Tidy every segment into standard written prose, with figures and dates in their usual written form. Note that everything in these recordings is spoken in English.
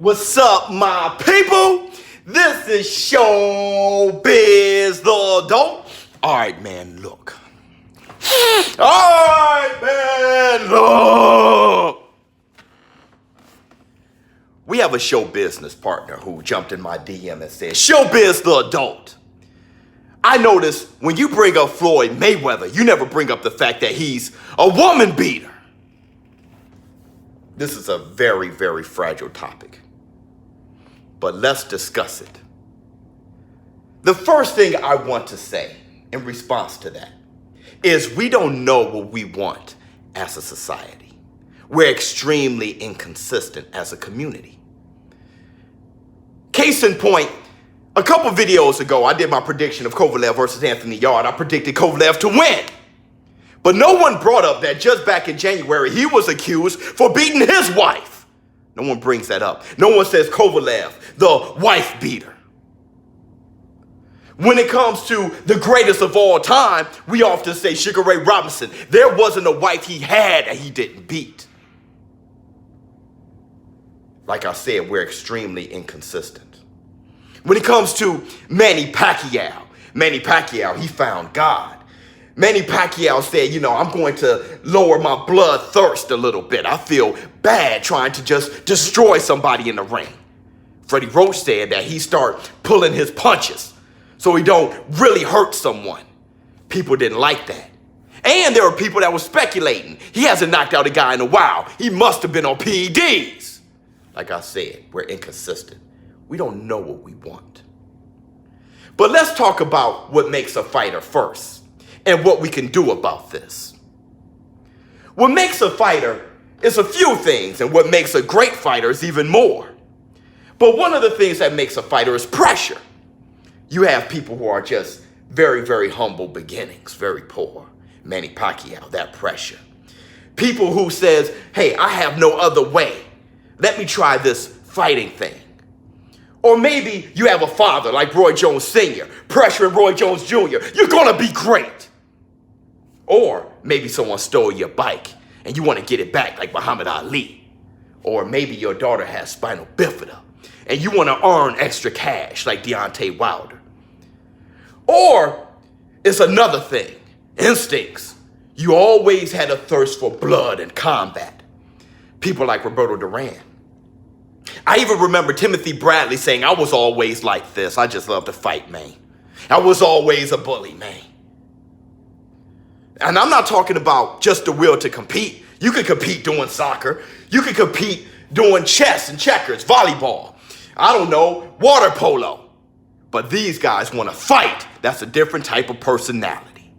What's up, my people? This is ShowBizz the Adult. All right, man, look. We have a show business partner who jumped in my DM and said, ShowBizz the Adult. I noticed when you bring up Floyd Mayweather, you never bring up the fact that he's a woman beater. This is a very, very fragile topic, but let's discuss it. The first thing I want to say in response to that is we don't know what we want as a society. We're extremely inconsistent as a community. Case in point, a couple videos ago, I did my prediction of Kovalev versus Anthony Yarde. I predicted Kovalev to win. But no one brought up that just back in January, he was accused for beating his wife. No one brings that up. No one says Kovalev, the wife beater. When it comes to the greatest of all time, we often say Sugar Ray Robinson. There wasn't a wife he had that he didn't beat. Like I said, we're extremely inconsistent. When it comes to Manny Pacquiao, he found God. Manny Pacquiao said, I'm going to lower my bloodthirst a little bit. I feel bad trying to just destroy somebody in the ring. Freddie Roach said that he start pulling his punches so he don't really hurt someone. People didn't like that. And there were people that were speculating. He hasn't knocked out a guy in a while. He must have been on PEDs. Like I said, we're inconsistent. We don't know what we want. But let's talk about what makes a fighter first and what we can do about this. What makes a fighter is a few things, and what makes a great fighter is even more. But one of the things that makes a fighter is pressure. You have people who are just very, very humble beginnings, very poor. Manny Pacquiao, that pressure. People who says, hey, I have no other way. Let me try this fighting thing. Or maybe you have a father like Roy Jones Sr., pressuring Roy Jones Jr., you're gonna be great. Or maybe someone stole your bike and you want to get it back like Muhammad Ali. Or maybe your daughter has spinal bifida and you want to earn extra cash like Deontay Wilder. Or it's another thing, instincts. You always had a thirst for blood and combat. People like Roberto Duran. I even remember Timothy Bradley saying, I was always like this. I just love to fight, man. I was always a bully, man. And I'm not talking about just the will to compete. You can compete doing soccer. You can compete doing chess and checkers, volleyball. I don't know, water polo. But these guys want to fight. That's a different type of personality.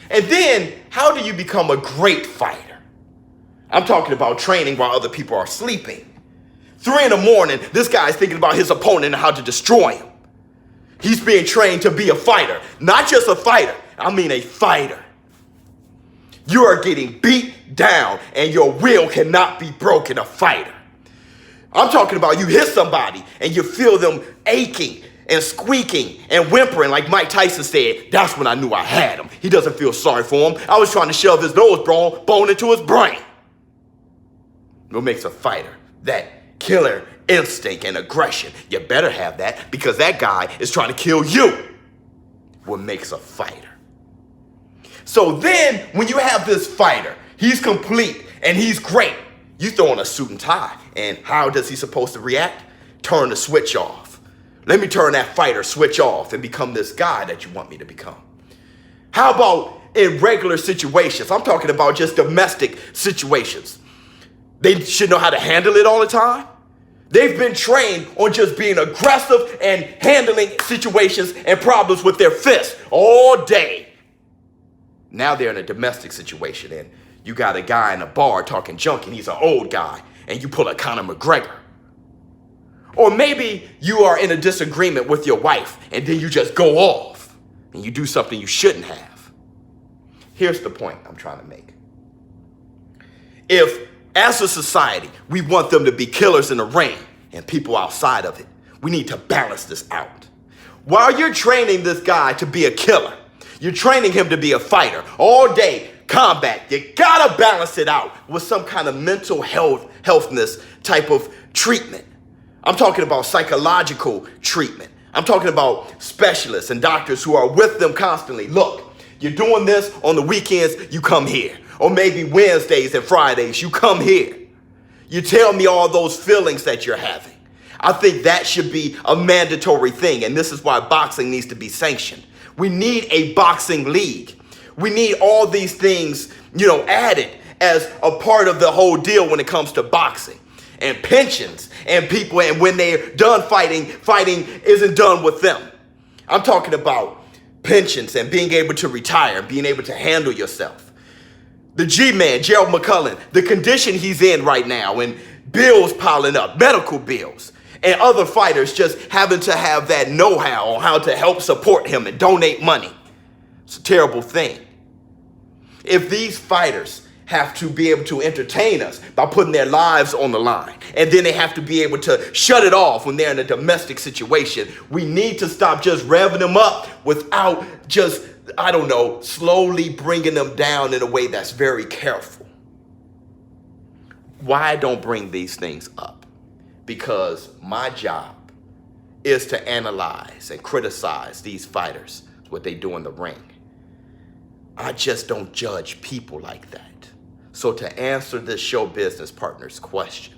And then, how do you become a great fighter? I'm talking about training while other people are sleeping. 3 a.m, this guy's thinking about his opponent and how to destroy him. He's being trained to be a fighter. Not just a fighter, I mean a fighter. You are getting beat down and your will cannot be broken, a fighter. I'm talking about you hit somebody and you feel them aching and squeaking and whimpering like Mike Tyson said. That's when I knew I had him. He doesn't feel sorry for him. I was trying to shove his nose bone into his brain. What makes a fighter? That killer instinct and aggression. You better have that because that guy is trying to kill you. What makes a fighter? So then when you have this fighter, he's complete and he's great. You throw on a suit and tie, and how does he supposed to react? Turn the switch off. Let me turn that fighter switch off and become this guy that you want me to become. How about in regular situations? I'm talking about just domestic situations. They should know how to handle it all the time. They've been trained on just being aggressive and handling situations and problems with their fists all day. Now they're in a domestic situation and you got a guy in a bar talking junk and he's an old guy and you pull a Conor McGregor. Or maybe you are in a disagreement with your wife and then you just go off and you do something you shouldn't have. Here's the point I'm trying to make. If as a society, we want them to be killers in the ring and people outside of it, we need to balance this out. While you're training this guy to be a killer, you're training him to be a fighter all day, combat. You gotta balance it out with some kind of mental healthness type of treatment. I'm talking about psychological treatment. I'm talking about specialists and doctors who are with them constantly. Look, you're doing this on the weekends, you come here. Or maybe Wednesdays and Fridays, you come here. You tell me all those feelings that you're having. I think that should be a mandatory thing, and this is why boxing needs to be sanctioned. We need a boxing league. We need all these things, added as a part of the whole deal when it comes to boxing. And pensions and people, and when they're done fighting isn't done with them. I'm talking about pensions and being able to retire, being able to handle yourself. The G-Man, Gerald McCullough, the condition he's in right now, and bills piling up, medical bills, and other fighters just having to have that know-how on how to help support him and donate money. It's a terrible thing. If these fighters have to be able to entertain us by putting their lives on the line, and then they have to be able to shut it off when they're in a domestic situation, we need to stop just revving them up without just, slowly bringing them down in a way that's very careful. Why don't bring these things up? Because my job is to analyze and criticize these fighters, what they do in the ring. I just don't judge people like that. So to answer this show business partner's question,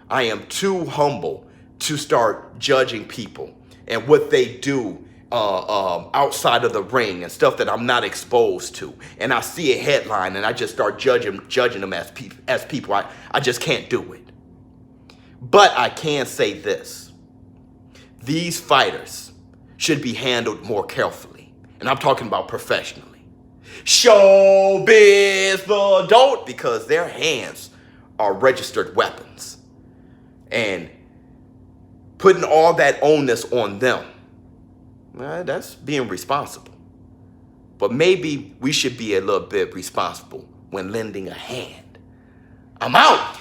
I am too humble to start judging people and what they do outside of the ring and stuff that I'm not exposed to. And I see a headline and I just start judging them as people. I just can't do it. But I can say this. These fighters should be handled more carefully. And I'm talking about professionally. ShowBizz, but don't, because their hands are registered weapons. And putting all that onus on them, that's being responsible. But maybe we should be a little bit responsible when lending a hand. I'm out.